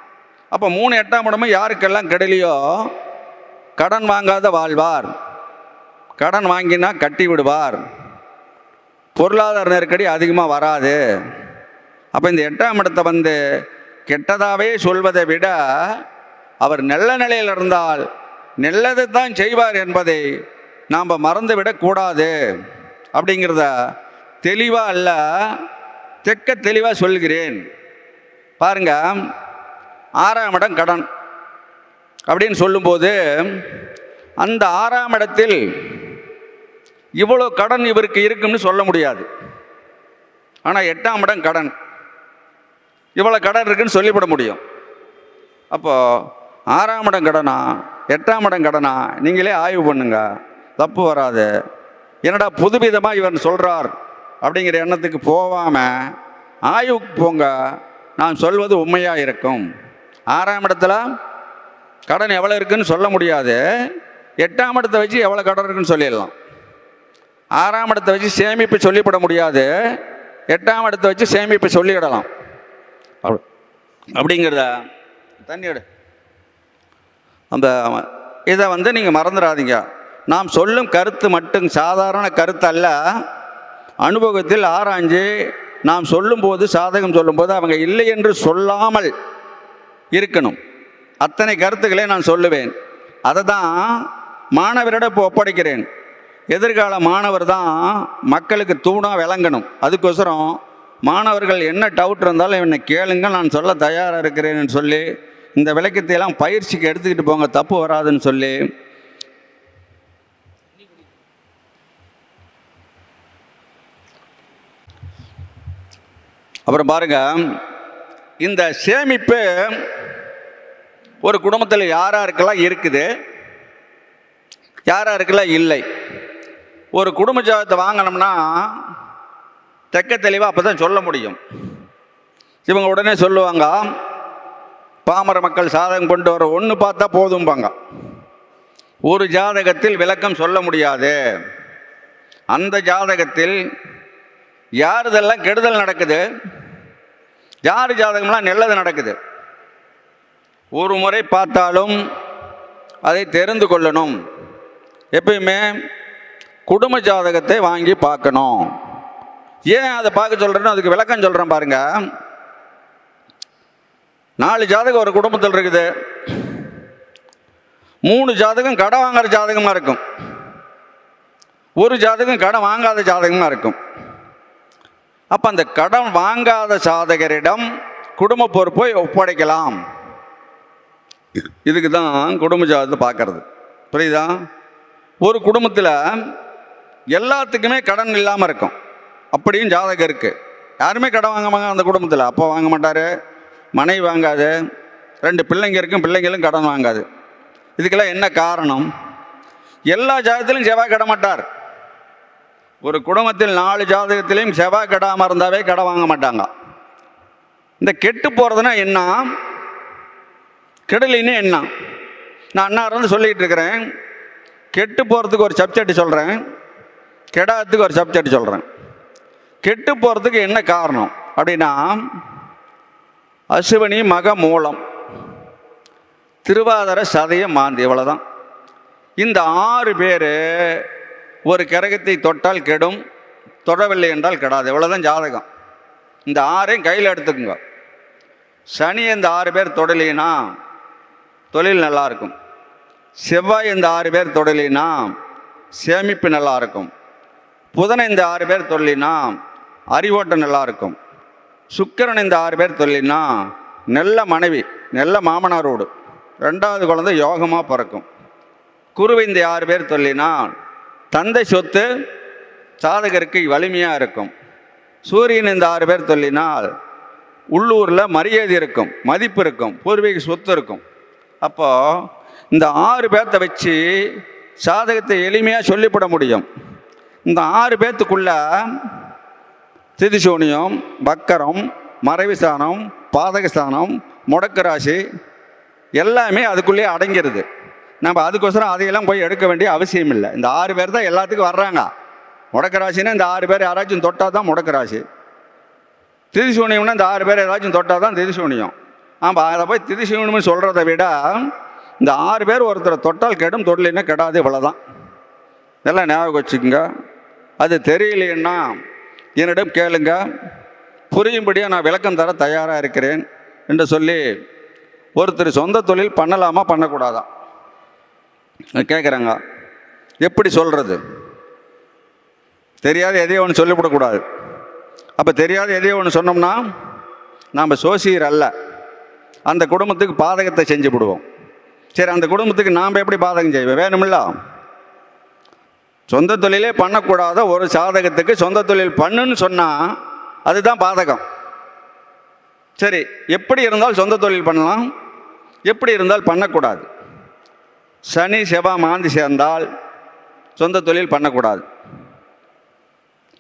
Speaker 1: அப்போ 3 8ஆம் இடமும் யாருக்கெல்லாம் கெடலையோ கடன் வாங்காத வாழ்வார், கடன் வாங்கினா கட்டி விடுவார், பொருளாதார நெருக்கடி அதிகமாக வராது. அப்போ இந்த 8ஆம் இடத்தை கெட்டதாகவே சொல்வதை விட அவர் நல்ல நிலையில் இருந்தால் நல்லதை தான் செய்வார் என்பதை நாம் மறந்துவிடக்கூடாது. அப்படிங்கிறத தெளிவாக அல்ல, தெக்க தெளிவாக சொல்கிறேன். பாருங்க, 6ஆம் இடம் கடன் அப்படின்னு சொல்லும்போது அந்த 6ஆம் இடத்தில் இவ்வளோ கடன் இவருக்கு இருக்குன்னு சொல்ல முடியாது. ஆனால் 8ஆம் இடம் கடன், இவ்வளோ கடன் இருக்குன்னு சொல்லிவிட முடியும். அப்போது 6ஆம் இடம் கடனா 8ஆம் இடம் கடனா நீங்களே ஆய்வு பண்ணுங்க, தப்பு வராது. என்னடா புதுவிதமாக இவன் சொல்கிறார் அப்படிங்கிற எண்ணத்துக்கு போகாமல் ஆய்வுக்கு போங்க, நான் சொல்வது உண்மையாக இருக்கும். 6ஆம் இடத்துல கடன் எவ்வளோ இருக்குன்னு சொல்ல முடியாது, 8ஆம் இடத்தை வச்சு எவ்வளோ கடன் இருக்குன்னு சொல்லிடலாம். 6ஆம் இடத்தை வச்சு சேமிப்பு சொல்லிவிட முடியாது, 8ஆம் இடத்தை வச்சு சேமிப்பு சொல்லிவிடலாம். அப்படிங்கிறத தண்ணியோட அந்த இதை நீங்கள் மறந்துடாதீங்க. நாம் சொல்லும் கருத்து மட்டும் சாதாரண கருத்து அல்ல, அனுபவத்தில் ஆராய்ஞ்சு நாம் சொல்லும்போது, சாதகம் சொல்லும்போது அவங்க இல்லை என்று சொல்லாமல் இருக்கணும். அத்தனை கருத்துக்களை நான் சொல்லுவேன். அதை தான் மாணவரிடம் இப்போ ஒப்படைக்கிறேன். எதிர்கால மாணவர் தான் மக்களுக்கு தூணாக விளங்கணும். அதுக்கோசரம் மாணவர்கள் என்ன டவுட் இருந்தாலும் என்னை கேளுங்க, நான் சொல்ல தயாராக இருக்கிறேன்னு சொல்லி இந்த விளக்கத்தையெல்லாம் பயிற்சிக்கு எடுத்துக்கிட்டு போங்க, தப்பு வராதுன்னு சொல்லி அப்புறம் பாருங்க, இந்த சேமிப்பு ஒரு குடும்பத்தில் யாராருக்கெல்லாம் இருக்குது, யாராருக்கெல்லாம் இல்லை. ஒரு குடும்ப ஜாதகத்தை வாங்கினோம்னா தெக்க தெளிவாக அப்போ தான் சொல்ல முடியும். இவங்க உடனே சொல்லுவாங்க, பாமர மக்கள் சாதகம் கொண்டு வர ஒன்று பார்த்தா போதும்பாங்க. ஒரு ஜாதகத்தில் விளக்கம் சொல்ல முடியாது. அந்த ஜாதகத்தில் யார் இதெல்லாம் கெடுதல் நடக்குது, யார் ஜாதகம்லாம் நல்லது நடக்குது, ஒரு முறை பார்த்தாலும் அதை தெரிந்து கொள்ளணும். எப்பயுமே குடும்ப ஜாதகத்தை வாங்கி பார்க்கணும். ஏன் அதை பார்க்க சொல்கிறேன்னு அதுக்கு விளக்கம் சொல்கிறேன் பாருங்க. 4 ஜாதகம் ஒரு குடும்பத்தில் இருக்குது, 3 ஜாதகம் கடன் வாங்குற ஜாதகமாக இருக்கும். ஒரு ஜாதகம் கடன் வாங்காத ஜாதகமாக இருக்கும். அப்போ அந்த கடன் வாங்காத ஜாதகரிடம் குடும்ப பொறுப்பை ஒப்படைக்கலாம். இதுக்கு தான் குடும்ப ஜாதகத்தை பார்க்கறது. புரியுதா? ஒரு குடும்பத்தில் எல்லாத்துக்குமே கடன் இல்லாமல் இருக்கும், அப்படியும் ஜாதகம் இருக்குது. யாருமே கடன் வாங்க அந்த குடும்பத்தில். அப்போ வாங்க மாட்டார், மனைவி வாங்காது, 2 பிள்ளைங்க இருக்கும், பிள்ளைங்களும் கடன் வாங்காது. இதுக்கெல்லாம் என்ன காரணம்? எல்லா ஜாதகத்திலும் செவ்வாய் கெட மாட்டார். ஒரு குடும்பத்தில் 4 ஜாதகத்திலையும் செவ்வாய் கெடாமல் இருந்தாவே கடன் வாங்க மாட்டாங்க. இந்த கெட்டு போகிறதுனா என்ன, கெடலின்னு என்ன? நான் அண்ணாருந்து சொல்லிகிட்டு இருக்கிறேன். கெட்டு போகிறதுக்கு ஒரு சப்ஜெக்ட் சொல்கிறேன், கெடாததுக்கு ஒரு சப்ஜெக்ட் சொல்கிறேன். கெட்டு போகிறதுக்கு என்ன காரணம் அப்படின்னா, அசுவனி மக மூலம், திருவாதிர சதய மாந்தி, இவ்வளோதான். இந்த 6 பேர் ஒரு கிரகத்தை தொட்டால் கெடும், தொடவில்லை என்றால் கெடாது. இவ்வளோதான் ஜாதகம். இந்த 6ஐயும் கையில் எடுத்துக்குங்க. சனி இந்த 6 பேர் தொடலினா தொழில் நல்லா இருக்கும். செவ்வாய் இந்த 6 பேர் தொடலினா சேமிப்பு நல்லா இருக்கும். புதனை இந்த 6 பேர் தொழிலினா அறிவோட்டம் நல்லா இருக்கும். சுக்கிரன் இந்த 6 பேர் தொழிலினா நல்ல மனைவி, நல்ல மாமனாரோடு 2வது குழந்தை யோகமாக பிறக்கும். குருவை இந்த 6 பேர் தொழிலினா தந்தை சொத்து சாதகருக்கு வலிமையாக இருக்கும். சூரியன் இந்த 6 பேர் தொழிலினால் உள்ளூரில் மரியாதை இருக்கும், மதிப்பு இருக்கும், பூர்வீக சொத்து இருக்கும். அப்போது இந்த 6 பேர்த்தை வச்சு சாதகத்தை எளிமையாக சொல்லிவிட முடியும். இந்த 6 பேர்த்துக்குள்ள திதிசூனியம், வக்கரம், மறைவுஸ்தானம், பாதகஸ்தானம், முடக்கு ராசி எல்லாமே அதுக்குள்ளேயே அடங்கிறது. நம்ம அதுக்கோசரம் அதையெல்லாம் போய் எடுக்க வேண்டிய அவசியம் இல்லை. இந்த 6 பேர் தான் எல்லாத்துக்கும் வர்றாங்க. முடக்கு ராசின்னா இந்த 6 பேர் யாராச்சும் தொட்டால் தான் முடக்கு ராசி. திதிசூனியம்னா இந்த 6 பேர் ஏதாச்சும் தொட்டால் தான் திதிசூனியம். ஆமாம், அதை போய் திதிசூனியம்னு சொல்கிறத விட இந்த 6 பேர் ஒருத்தரை தொட்டால் கெடும், தொழிலினா கெடாது. இவ்வளோதான். இதெல்லாம் ஞாபகம் வச்சுக்கோங்க. அது தெரியலைன்னா என்னிடம் கேளுங்க, புரியும்படியாக நான் விளக்கம் தர தயாராக இருக்கிறேன் என்று சொல்லி ஒருத்தர் சொந்த தொழில் பண்ணலாமா பண்ணக்கூடாதா கேட்குறாங்க. எப்படி சொல்கிறது? தெரியாத எதையோ ஒன்று சொல்லிவிடக்கூடாது. அப்போ தெரியாத எதையோ ஒன்று சொன்னோம்னா நாம் சோசியர் அல்ல, அந்த குடும்பத்துக்கு பாதகத்தை செஞ்சு விடுவோம். சரி, அந்த குடும்பத்துக்கு நாம் எப்படி பாதகம் செய்வோம்? வேணுமில்ல. சொந்த தொழிலே பண்ணக்கூடாத ஒரு சாதகத்துக்கு சொந்த தொழில் பண்ணுன்னு சொன்னால் அதுதான் பாதகம். சரி, எப்படி இருந்தால் சொந்த தொழில் பண்ணலாம், எப்படி இருந்தால் பண்ணக்கூடாது? சனி செவ்வாய் மாந்தி சேர்ந்தால் சொந்த தொழில் பண்ணக்கூடாது.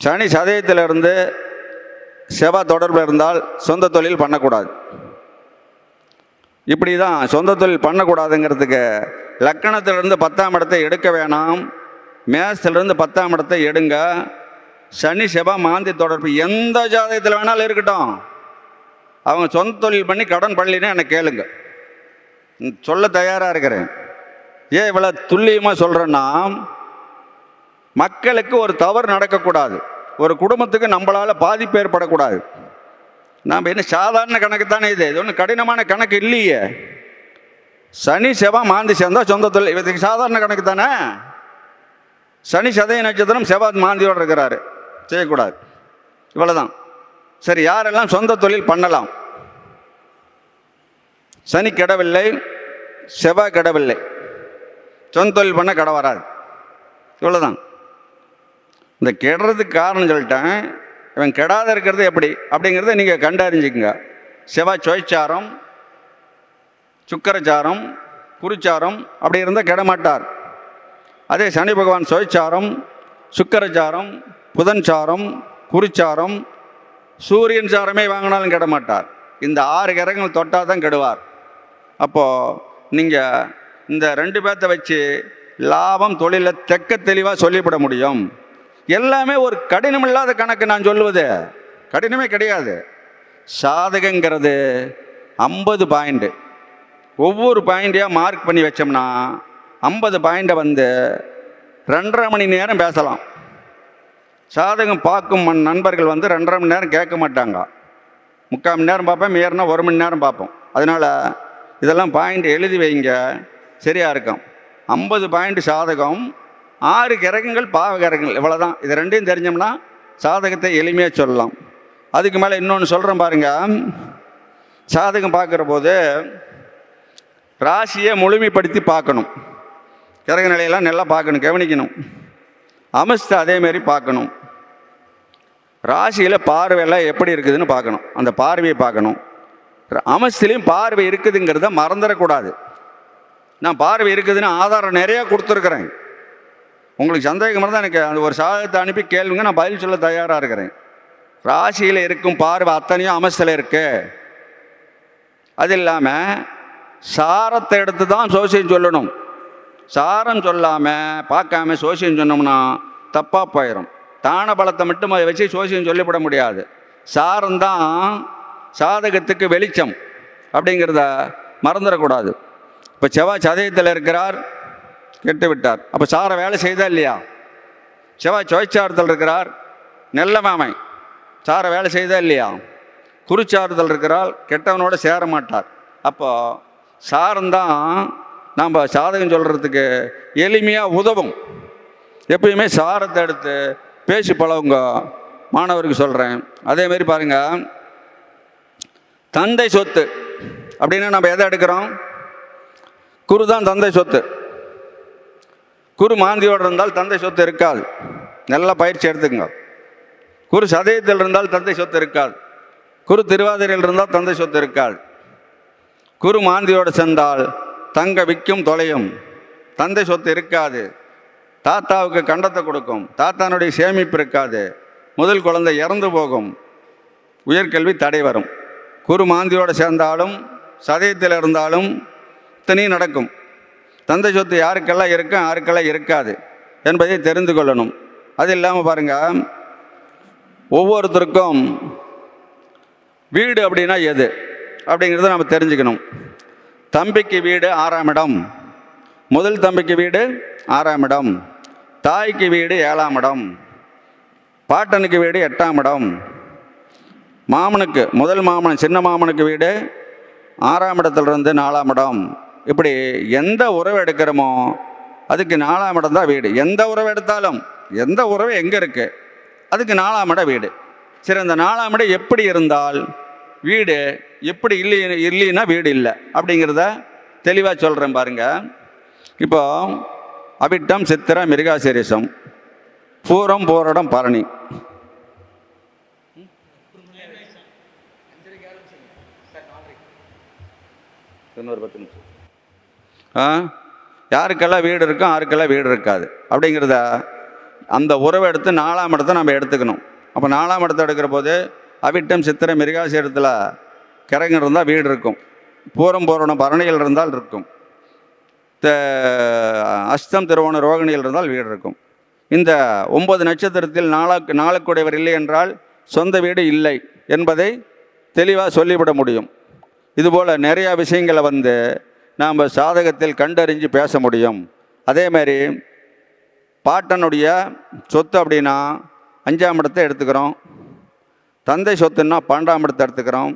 Speaker 1: சனி சதயத்திலிருந்து செவ்வாய் தொடர்பில் இருந்தால் சொந்த தொழில் பண்ணக்கூடாது. இப்படி தான் சொந்த தொழில் பண்ணக்கூடாதுங்கிறதுக்கு லக்கணத்திலிருந்து 10ஆம் இடத்தை எடுக்க வேணாம், மேசத்திலிருந்து 10ஆம் இடத்தை எடுங்க. சனி செவ்வாய் மாந்தி தொடர்பு எந்த ஜாதகத்தில் வேணாலும் இருக்கட்டும், அவங்க சொந்த தொழில் பண்ணி கடன் பண்ணலின்னா என்னை கேளுங்க, சொல்ல தயாராக இருக்கிறேன். ஏன் இவ்வளோ துல்லியமாக சொல்கிறேன்னா, மக்களுக்கு ஒரு தவறு நடக்கக்கூடாது, ஒரு குடும்பத்துக்கு நம்மளால் பாதிப்பு ஏற்படக்கூடாது. நாம் என்ன சாதாரண கணக்கு தானே இது, இது ஒன்றும் கடினமான கணக்கு இல்லையே. சனி செவ்வாய் மாந்தி சேர்ந்தால் சொந்த தொழில், இதுக்கு சாதாரண கணக்கு தானே. சனி சதய நட்சத்திரம் செவ்வாய் மாந்தியோடு இருக்கிறாரு, செய்யக்கூடாது. இவ்வளோதான். சரி, யாரெல்லாம் சொந்த தொழில் பண்ணலாம்? சனி கெடவில்லை, செவ்வாய் கெடவில்லை, சொந்த தொழில் பண்ண கடை வராது. இவ்வளோதான். இந்த கெடுறதுக்கு காரணம் சொல்லிட்டேன். இவன் கெடாத இருக்கிறது எப்படி அப்படிங்கிறத நீங்கள் கண்டறிஞ்சிக்கங்க. செவ்வாய் சுயச்சாரம், சுக்கரச்சாரம், குருச்சாரம் அப்படி இருந்தால் கெடமாட்டார். அதே சனி பகவான் சுயச்சாரம், சுக்கரச்சாரம், புதன் சாரம், குருச்சாரம், சூரியன் சாரமே வாங்கினாலும் கெடமாட்டார். இந்த 6 கிரகங்கள் தொட்டால் தான் கெடுவார். அப்போது நீங்கள் இந்த 2 பேர்த்தை வச்சு லாபம் தொழிலை தெக்க தெளிவாக சொல்லிவிட முடியும். எல்லாமே ஒரு கடினமில்லாத கணக்கு. நான் சொல்லுவது கடினமே கிடையாது. சாதகங்கிறது 50 பாயிண்ட், ஒவ்வொரு பாயிண்டையாக மார்க் பண்ணி வச்சோம்னா 50 பாயிண்டை 2.5 மணி நேரம் பேசலாம். சாதகம் பார்க்கும் நண்பர்கள் 2.5 மணி நேரம் கேட்க மாட்டாங்க, 3/4 மணி நேரம் பார்ப்பேன், மீறினா 1 மணி நேரம் பார்ப்போம். அதனால் இதெல்லாம் பாயிண்ட் எழுதி வைங்க, சரியாக இருக்கும். 50 பாயிண்ட் சாதகம், 6 கிரகங்கள் பாவ கிரகங்கள், இவ்வளோதான். இது ரெண்டையும் தெரிஞ்சோம்னா சாதகத்தை எளிமையாக சொல்லலாம். அதுக்கு மேலே இன்னொன்று சொல்கிறேன் பாருங்க. சாதகம் பார்க்குற போது ராசியை முழுமைப்படுத்தி பார்க்கணும். கிரக நிலையெல்லாம் நல்லா பார்க்கணும், கவனிக்கணும். அமஸ்தை அதேமாரி பார்க்கணும். ராசியில் பார்வையெல்லாம் எப்படி இருக்குதுன்னு பார்க்கணும், அந்த பார்வையை பார்க்கணும். அமஸ்திலையும் பார்வை இருக்குதுங்கிறத மறந்துடக்கூடாது. நான் பார்வை இருக்குதுன்னு ஆதாரம் நிறையா கொடுத்துருக்குறேன். உங்களுக்கு சந்தேகம் தான் எனக்கு அந்த ஒரு சாதகத்தை அனுப்பி கேளுங்க, நான் பதில் சொல்ல தயாராக இருக்கிறேன். ராசியில் இருக்கும் பார்வை அத்தனையும் அமஸ்தில் இருக்கு. அது இல்லாமல் சாரத்தை எடுத்து தான் சோசியம் சொல்லணும். சாரம் சொல்லாமல் பார்க்காம சோசியம் சொன்னோம்னா தப்பாக போயிடும். தான பலத்தை மட்டும் அதை வச்சு சோசியம் சொல்லிவிட முடியாது. சாரம்தான் சாதகத்துக்கு வெளிச்சம் அப்படிங்கிறத மறந்துடக்கூடாது. இப்போ செவ்வாய் சதயத்தில் இருக்கிறார், கெட்டு விட்டார். அப்போ சாரை வேலை செய்தா இல்லையா? செவ்வாய் சுவைச்சாரத்தில் இருக்கிறார், நல்ல மாமை, சாரை வேலை செய்தா இல்லையா? குறிச்சாரத்தில் இருக்கிறார், கெட்டவனோட சேர மாட்டார். அப்போ சாரம்தான் நாம் சாதகம் சொல்கிறதுக்கு எளிமையாக உதவும். எப்பயுமே சாரத்தை எடுத்து பேசி பழகுங்க, மாணவருக்கு சொல்கிறேன். அதேமாரி பாருங்கள், தந்தை சொத்து அப்படின்னா நம்ம எதை எடுக்கிறோம்? குரு தான் தந்தை சொத்து. குரு மாந்தியோடு இருந்தால் தந்தை சொத்து இருக்காது. நல்லா பயிற்சி எடுத்துக்கங்க. குரு சதயத்தில் இருந்தால் தந்தை சொத்து இருக்காது. குரு திருவாதிரையில் இருந்தால் தந்தை சொத்து இருக்காது. குரு மாந்தியோடு சென்றால் தங்க விற்கும் தொலையும், தந்தை சொத்து இருக்காது. தாத்தாவுக்கு கண்டத்தை கொடுக்கும், தாத்தானுடைய சேமிப்பு இருக்காது. முதல் குழந்தை இறந்து போகும், உயர்கல்வி தடை வரும். குரு மாந்தியோடு சேர்ந்தாலும் சதயத்தில் இருந்தாலும் இத்தனையும் நடக்கும். தந்தை சொத்து யாருக்கெல்லாம் இருக்கும், யாருக்கெல்லாம் இருக்காது என்பதை தெரிந்து கொள்ளணும். அது இல்லாமல் பாருங்கள், ஒவ்வொருத்தருக்கும் வீடு அப்படின்னா எது அப்படிங்கிறத நம்ம தெரிஞ்சுக்கணும். தம்பிக்கு வீடு 6ஆம் இடம், முதல் தம்பிக்கு வீடு 6ஆம் இடம், தாய்க்கு வீடு 7ஆம் இடம், பாட்டனுக்கு வீடு 8ஆம் இடம், மாமனுக்கு முதல் மாமன் சின்ன மாமனுக்கு வீடு 6ஆம் இடத்துலேருந்து 4ஆம் இடம். இப்படி எந்த உறவு எடுக்கிறோமோ அதுக்கு 4ஆம் இடம் தான் வீடு. எந்த உறவு எடுத்தாலும் எந்த உறவு எங்கே இருக்குது அதுக்கு 4ஆம் இடம் வீடு. சரி, அந்த 4ஆம் இடம் எப்படி இருந்தால் வீடு, எப்படி இல்லைன்னா வீடு இல்லை அப்படிங்கிறத தெளிவாக சொல்கிறேன் பாருங்கள். இப்போ அவிட்டம் சித்திரை மிருகாசீரிஷம் பூரம் பூரடம் பரணி, இன்னொரு 10 நிமிஷம். யாருக்கெல்லாம் வீடு இருக்கும், யாருக்கெல்லாம் வீடு இருக்காது அப்படிங்கிறத அந்த உறவை எடுத்து 4ஆம் இடத்தை நம்ம எடுத்துக்கணும். அப்போ 4ஆம் இடத்தை எடுக்கிற போது அவிட்டம் சித்திரை மிருகாசீரத்தில் கிரகம் இருந்தால் வீடு இருக்கும். பூரம் பூரணம் பரணியில் இருந்தால் இருக்கும். அஸ்தம் திருவோண ரோகிணியில் இருந்தால் வீடு இருக்கும். இந்த 9 நட்சத்திரத்தில் நாளுக்குடையவர் இல்லை என்றால் சொந்த வீடு இல்லை என்பதை தெளிவாக சொல்லிவிட முடியும். இதுபோல் நிறையா விஷயங்களை நாம் சாதகத்தில் கண்டறிஞ்சு பேச முடியும். அதேமாரி பாட்டனுடைய சொத்து அப்படின்னா 5ஆம் இடத்தை எடுத்துக்கிறோம், தந்தை சொத்துன்னா 12ஆம் இடத்தை எடுத்துக்கிறோம்,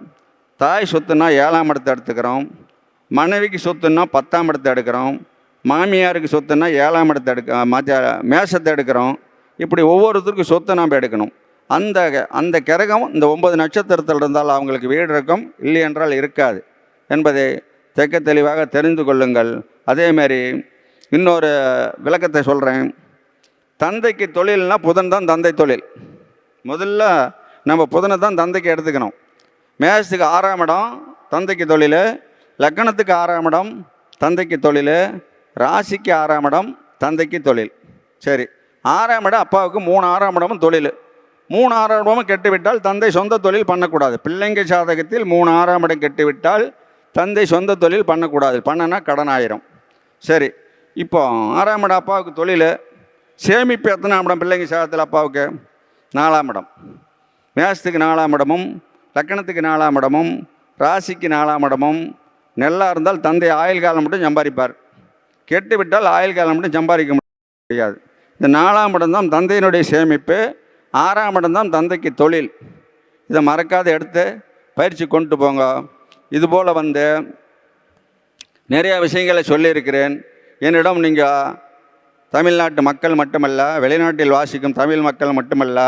Speaker 1: தாய் சொத்துன்னா 7ஆம் இடத்தை எடுத்துக்கிறோம், மனைவிக்கு சொத்துன்னா 10ஆம் இடத்தை எடுக்கிறோம், மாமியாருக்கு சொத்துன்னா 7ஆம் இடத்தை மேஷத்தை எடுக்கிறோம். இப்படி ஒவ்வொருத்தருக்கும் சொத்தை நாம் எடுக்கணும். அந்த கிரகம் இந்த 9 நட்சத்திரத்தில் இருந்தால் அவங்களுக்கு வீடு இருக்கும், இல்லை என்றால் இருக்காது என்பதை தெக்க தெளிவாக தெரிந்து கொள்ளுங்கள். அதேமாரி இன்னொரு விளக்கத்தை சொல்கிறேன். தந்தைக்கு தொழில்னால் புதன் தான் தந்தை தொழில். முதல்ல நம்ம புதனை தான் தந்தைக்கு எடுத்துக்கணும். மேஷத்துக்கு 6ஆம் இடம் தந்தைக்கு தொழில், லக்னத்துக்கு 6ஆம் இடம் தந்தைக்கு தொழில், ராசிக்கு 6ஆம் இடம் தந்தைக்கு தொழில். சரி, 6ஆம் இடம் அப்பாவுக்கு 3 6ஆம் இடமும் தொழில். 3 6ஆம் இடமும் கெட்டுவிட்டால் தந்தை சொந்த தொழில் பண்ணக்கூடாது. பிள்ளைங்க சாதகத்தில் 3 6ஆம் இடம் கெட்டுவிட்டால் தந்தை சொந்த தொழில் பண்ணக்கூடாது. பண்ணனா கடன் ஆயிரும். சரி, இப்போ 6ஆம் இடம் அப்பாவுக்கு தொழில், சேமிப்பு எத்தனாம் இடம் பிள்ளைங்க சாதத்தில் அப்பாவுக்கு? 4ஆம் இடம். மேஷத்துக்கு 4ஆம் இடமும், லக்கணத்துக்கு 4ஆம் இடமும், ராசிக்கு 4ஆம் இடமும். நெல்லாக இருந்தால் தந்தை ஆயுள் காலம் மட்டும் சம்பாதிப்பார். கெட்டு விட்டால் ஆயுள் காலம் மட்டும் சம்பாதிக்க முடியாது. இந்த 4ஆம் இடம் தான் தந்தையினுடைய சேமிப்பு, 6ஆம் இடம் தான் தந்தைக்கு தொழில். இதை மறக்காத எடுத்து பயிற்சி கொண்டு போங்க. இதுபோல் நிறைய விஷயங்களை சொல்லியிருக்கிறேன். என்னிடம் நீங்கள் தமிழ்நாட்டு மக்கள் மட்டுமல்ல, வெளிநாட்டில் வாசிக்கும் தமிழ் மக்கள் மட்டுமல்ல,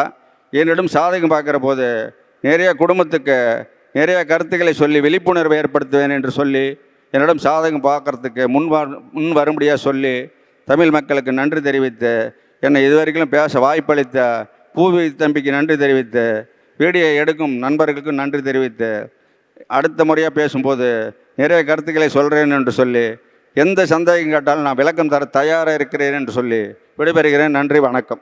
Speaker 1: என்னிடம் சாதகம் பார்க்குற போது நிறைய குடும்பத்துக்கு நிறைய கருத்துக்களை சொல்லி விழிப்புணர்வை ஏற்படுத்துவேன் என்று சொல்லி என்னிடம் சாதகம் பார்க்குறதுக்கு முன் வரும்படியாக சொல்லி தமிழ் மக்களுக்கு நன்றி தெரிவித்து, என்னை இதுவரைக்கும் பேச வாய்ப்பளித்த பூவி தம்பிக்கு நன்றி தெரிவித்து, வீடியோ எடுக்கும் நண்பர்களுக்கும் நன்றி தெரிவித்து, அடுத்த முறையாக பேசும்போது நிறைய கருத்துக்களை சொல்கிறேன் என்று சொல்லி, எந்த சந்தேகம் கேட்டாலும் நான் விளக்கம் தர தயாராக இருக்கிறேன் என்று சொல்லி விடைபெறுகிறேன். நன்றி, வணக்கம்.